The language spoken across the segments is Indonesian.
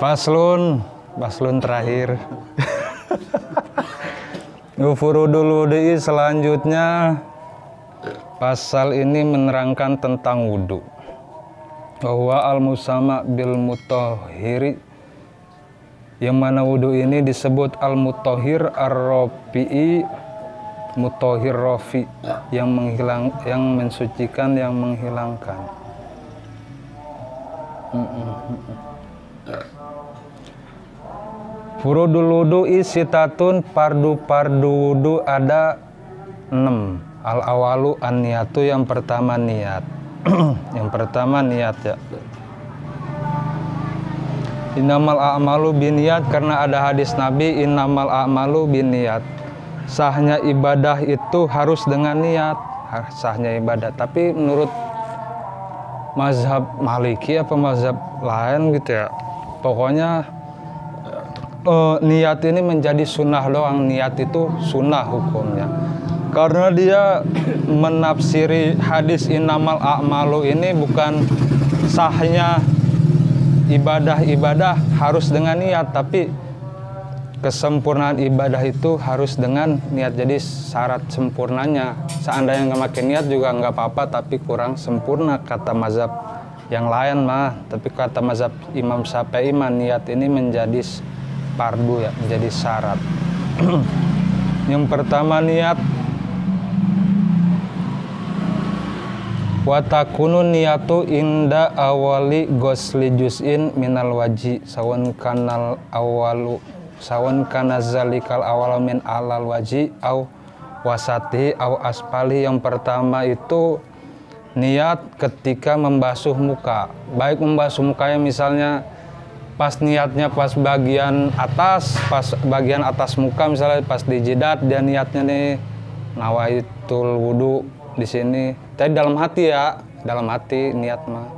Paslon terakhir. Furudul wudu'i selanjutnya, pasal ini menerangkan tentang wudu. Bahwa al-musama bil mutahhiri, yang mana wudu ini disebut al-mutahhir ar-rafi'i, mutahhir rafi, yang mensucikan, yang menghilangkan. Furudul wudu'i sitatun, pardu-pardu wudu ada 6. Al-awalu an-niyatu, yang pertama niat. Yang pertama niat ya. Innamal a'malu binniyat, karena ada hadis Nabi innamal a'malu binniyat. Sahnya ibadah itu harus dengan niat, sahnya ibadah. Tapi menurut mazhab Maliki apa mazhab lain gitu ya, pokoknya niat ini menjadi sunnah doang. Niat itu sunnah hukumnya, karena dia menafsiri hadis innamal a'malu ini bukan sahnya ibadah harus dengan niat, tapi kesempurnaan ibadah itu harus dengan niat. Jadi syarat sempurnanya, seandainya nggak pakai niat juga nggak apa-apa, tapi kurang sempurna kata mazhab yang lain mah. Tapi kata mazhab Imam Syafi'i niat ini menjadi fardu ya, menjadi syarat. Yang pertama niat, wa takunu niyatu inda awali gosli juz'in minal waji sawan kanal awalu sawan kana zalikal awal min alal waji au wasati au aspali. Yang pertama itu niat ketika membasuh muka, baik membasuh mukanya misalnya pas niatnya pas bagian atas muka, misalnya pas di jidat dia niatnya nih nawaitul wudu di sini. Tapi dalam hati ya, dalam hati niat mah.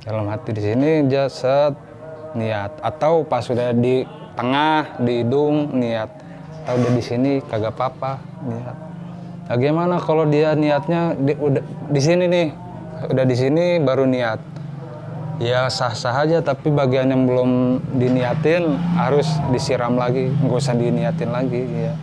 Dalam hati di sini dia set niat, atau pas sudah di tengah di hidung niat, atau udah di sini kagak apa-apa niat. Nah, gimana kalau dia niatnya udah di sini nih, udah di sini baru niat? Ya sah-sah aja, tapi bagian yang belum diniatin harus disiram lagi, nggak usah diniatin lagi ya.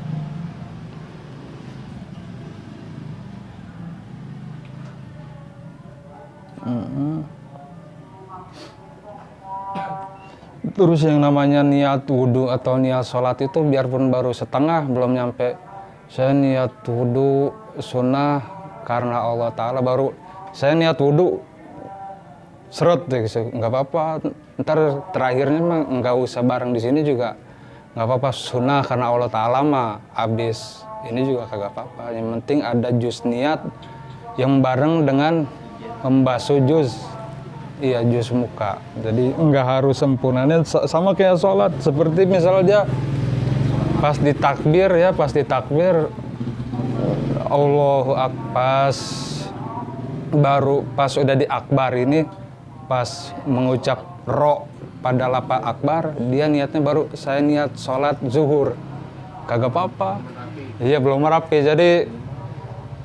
Terus yang namanya niat wudhu atau niat sholat itu biarpun baru setengah, belum nyampe saya niat wudhu sunnah karena Allah Ta'ala, baru saya niat wudhu seret gitu, nggak apa-apa. Ntar terakhirnya mah nggak usah bareng di sini juga nggak apa-apa, sunnah karena Allah Ta'ala mah abis ini juga kagak apa-apa. Yang penting ada juz niat yang bareng dengan membasuh juz, iya juz muka. Jadi nggak harus sempurnanya sama kayak sholat. Seperti misalnya dia pas ditakbir ya, pas ditakbir Allahu Akbar, baru pas udah di akbar ini, pas mengucap ro pada lafaz akbar, dia niatnya baru saya niat sholat zuhur, kagak apa-apa. Iya belum rapi. Jadi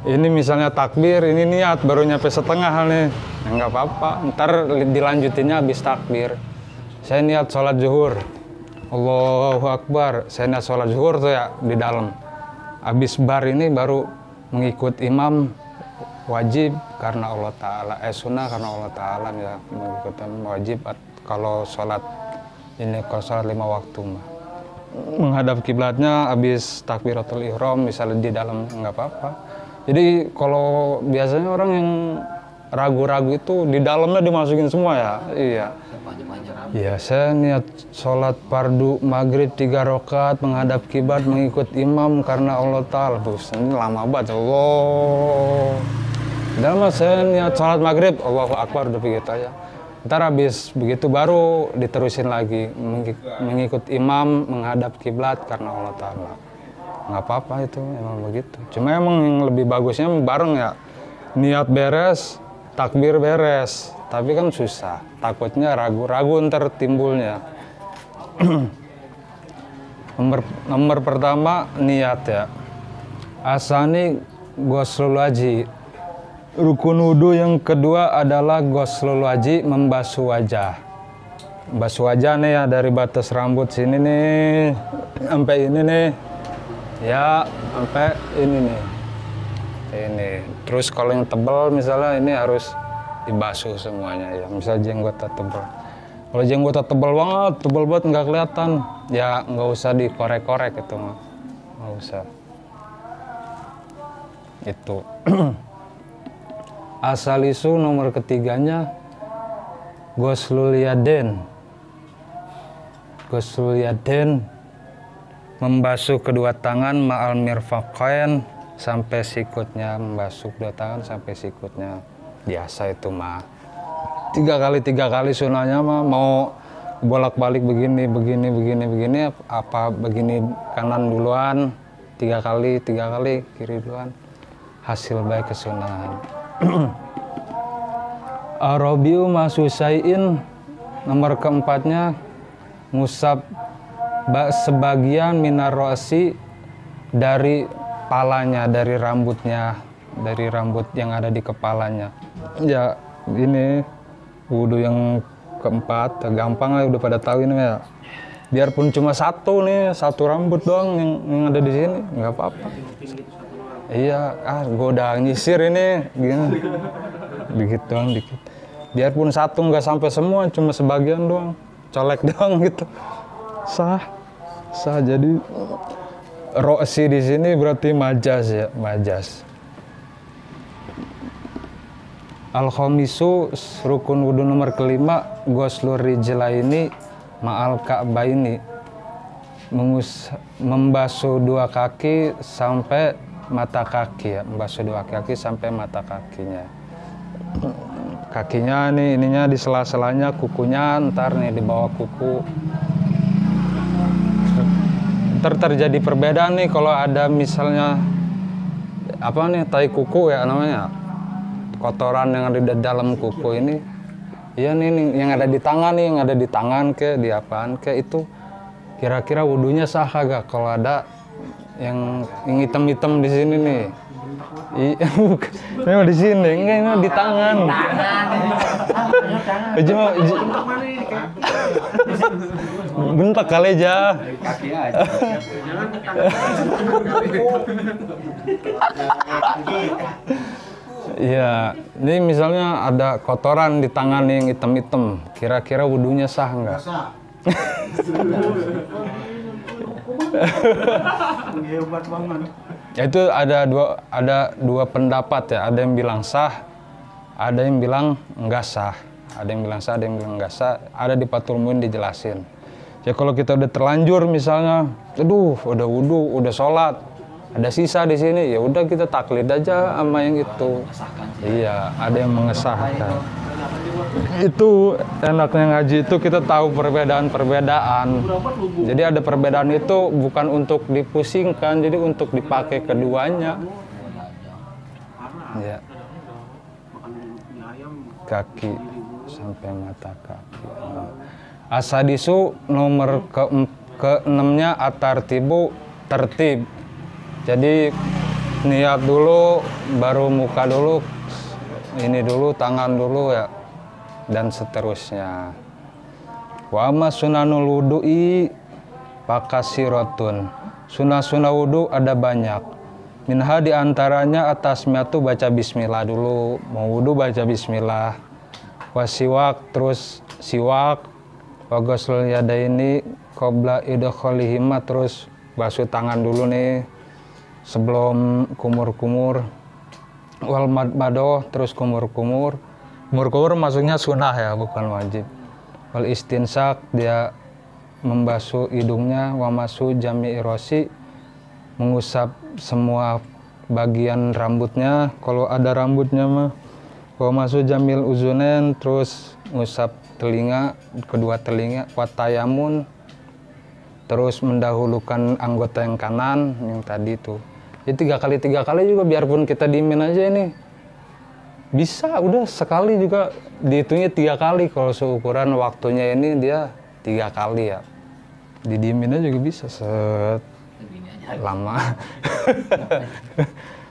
ini misalnya takbir, ini niat baru nyampe setengah nih, nggak apa-apa. Ntar dilanjutinnya habis takbir. Saya niat sholat zuhur, Allahu Akbar, saya niat sholat zuhur tuh ya di dalam. Habis bar ini baru mengikut imam, wajib karena Allah Ta'ala, sunnah karena Allah Ta'ala ya, mengikuti wajib kalau sholat ini, kalau sholat 5 waktu mah. Menghadap kiblatnya habis takbiratul ihram misalnya di dalam nggak apa-apa. Jadi kalau biasanya orang yang ragu-ragu itu di dalamnya dimasukin semua ya. Iya. Iya, saya niat sholat fardu maghrib 3 rakaat menghadap kiblat mengikut imam karena Allah Ta'ala. Ini lama banget. Allah. Dan mas saya niat sholat maghrib, Allahu Akbar, udah begitu aja. Ntar habis begitu baru diterusin lagi mengikut imam menghadap kiblat karena Allah Ta'ala. Nggak apa-apa itu, emang begitu. Cuma emang yang lebih bagusnya bareng ya. Niat beres, takbir beres. Tapi kan susah, takutnya ragu-ragu ntar timbulnya. Nomor pertama niat ya. Asani ghuslul wajhi. Rukun wudu yang kedua adalah ghuslul wajhi, membasuh wajah. basuh aja nih ya dari batas rambut sini nih sampai ini nih ya, sampai ini nih ini. Terus kalau yang tebal misalnya ini harus dibasuh semuanya ya, misal jenggotnya tebal. Kalau jenggotnya tebal banget nggak kelihatan ya, nggak usah dikorek-korek itu mah, nggak usah itu. Asal isu nomor ketiganya Ghuslul Yadain. Ghuslul Yadain membasuh kedua tangan ma'al mirfaqain sampai sikutnya, membasuh kedua tangan sampai sikutnya. Biasa itu mah. 3 kali sunahnya mah, mau bolak-balik begini apa begini kanan duluan 3 kali kiri duluan, hasil baik kesunahan. Arabiu masusaiin nomor keempatnya ngusap sebagian minar rosi dari palanya, dari rambutnya, dari rambut yang ada di kepalanya. Ya ini wudhu yang keempat, gampang lah, udah pada tahu ini ya. Biarpun cuma satu rambut doang yang ada di sini, nggak apa-apa. Iya, gue udah nyisir ini, gini, dikit doang, dikit. Biarpun satu nggak sampai semua, cuma sebagian doang, colek doang gitu, sah. Jadi ro'si di sini berarti majas ya, majas. Al-khamisu rukun wudhu nomor kelima ghuslur rijlaini ma'al ka'baini, membasuh 2 kaki sampai mata kaki ya, membasuh 2 kaki sampai mata kakinya. Kakinya nih, ininya di sela-selanya, kukunya ntar nih di bawah kuku. Ntar terjadi perbedaan nih kalau ada misalnya apa nih, tai kuku ya namanya, kotoran yang ada di dalam kuku ini. Iya nih yang ada di tangan nih, yang ada di tangan ke di apaan ke itu, kira-kira wudhunya sah kagak kalau ada yang hitam-hitam di sini nih? Iya, ini di sini, enggak, ini di tangan. Bentak kali aja. Kaki aja. Iya, ini misalnya ada kotoran di tangan yang hitam-hitam, kira-kira wudhunya sah nggak? Sah. Hebat banget. Ya itu ada dua pendapat ya, ada yang bilang sah, ada yang bilang nggak sah, ada yang bilang sah, ada yang bilang nggak sah, ada di Fathul Muin dijelasin. Ya kalau kita udah terlanjur misalnya, aduh udah wudhu, udah sholat, ada sisa di sini, ya udah kita taklid aja sama yang itu. Iya, ada yang mengesahkan. Itu enaknya ngaji itu kita tahu perbedaan-perbedaan. Jadi ada perbedaan itu bukan untuk dipusingkan, jadi untuk dipakai keduanya. Ya. Kaki sampai mata kaki. Asadisu nomor ke-6-nya atartibu, tertib. Jadi niat dulu, baru muka dulu, ini dulu, tangan dulu ya, dan seterusnya. Wa amma sunanul wudu'i pakasirotun. Sunah-sunah wudu ada banyak. Minha diantaranya atasmiatu baca bismillah dulu. Mau wudu baca bismillah. Wasiwak, terus siwak. Wa ghuslul yadaini qabla idkhalihima, terus basuh tangan dulu nih sebelum kumur-kumur. Wal madmadoh, terus kumur-kumur. Kumur-kumur maksudnya sunnah ya, bukan wajib. Wal istinsak, dia membasuh hidungnya. Wa masu jami'i rosi, mengusap semua bagian rambutnya kalau ada rambutnya mah. Wa masu jamil uzunen, terus ngusap telinga, kedua telinga. Wa tayamun, terus mendahulukan anggota yang kanan yang tadi tuh. Jadi 3 kali juga, biarpun kita diemin aja ini bisa, udah sekali juga dihitungnya 3 kali. Kalau seukuran waktunya ini dia 3 kali ya, didiemin aja juga bisa set lama.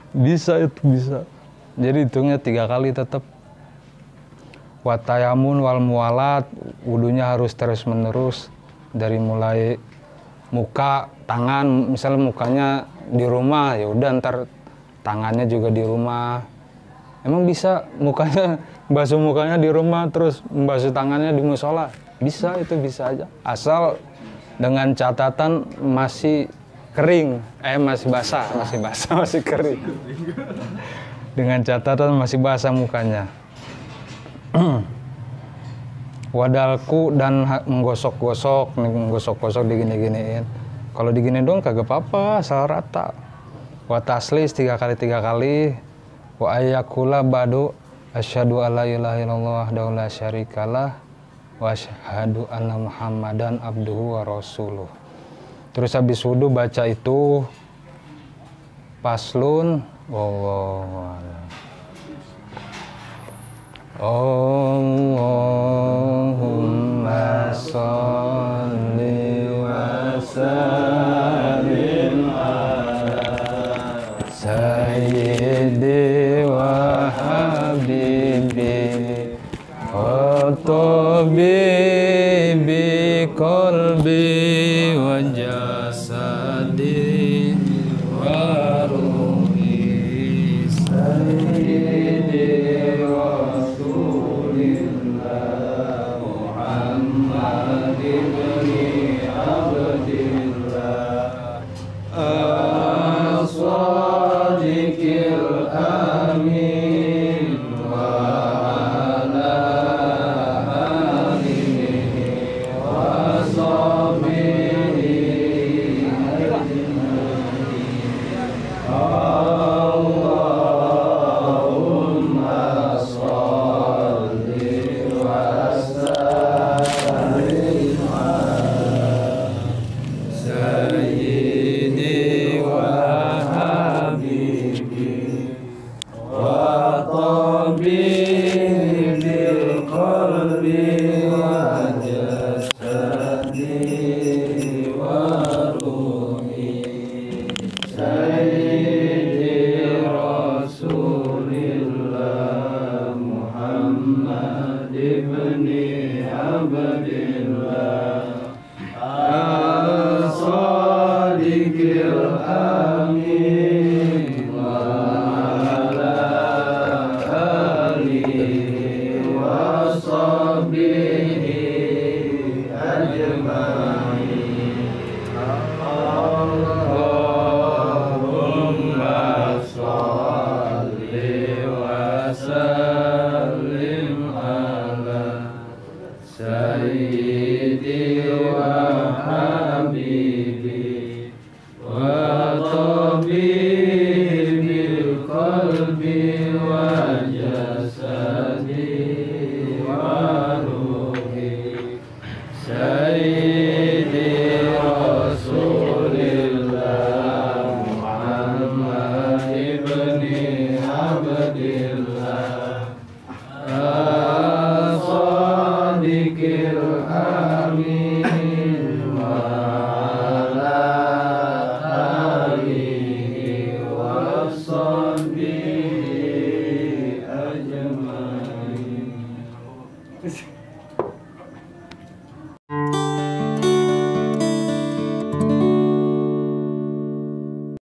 Bisa itu bisa, jadi hitungnya 3 kali tetap. Wa tayamun wal muwalat, wudunya harus terus menerus dari mulai muka, tangan, misalnya mukanya di rumah ya udah ntar tangannya juga di rumah. Emang bisa mukanya basuh mukanya di rumah terus membasuh tangannya di musola? Bisa, itu bisa aja. Asal dengan catatan masih kering, masih basah, masih kering. Dengan catatan masih basah mukanya. Wadalku dan menggosok-gosok digini-giniin. Kalau digini dong kagak apa-apa, asal rata. Wa taslis 3 kali. Wa ayyakula badu asyhadu alla ilaha illallah wahdahu la syarikalah wa asyhadu anna muhammadan abduhu wa rasuluh. Terus habis wudu baca itu paslun wallahu a'lam. Allahumma sholli wa sallim ala sayyidi wa habibi wa tabibi qalbi wa jasadi wa ruhi sayyidi Rasulillah Muhammad ibni Abdillah as-sadiqil amin wa ala alihi wa sahbihi Allahumma sholli wa sallim ala sayyidi wa habibi wa tabibil qalbi wa jasadi wa ruhi sayyidi Rasulillah Muhammad ibni Abdillah as-sadiqil amin wa ala alihi wa sahbihi ajma'in. Allahumma sholli wa sallim ala sayyidi wa habibi wa tabibil qalbi wa jasadi wa ruhi sayyidi Rasulillah Muhammad ibni Abdillah as-sadiqil amin wa ala alihi wa sahbihi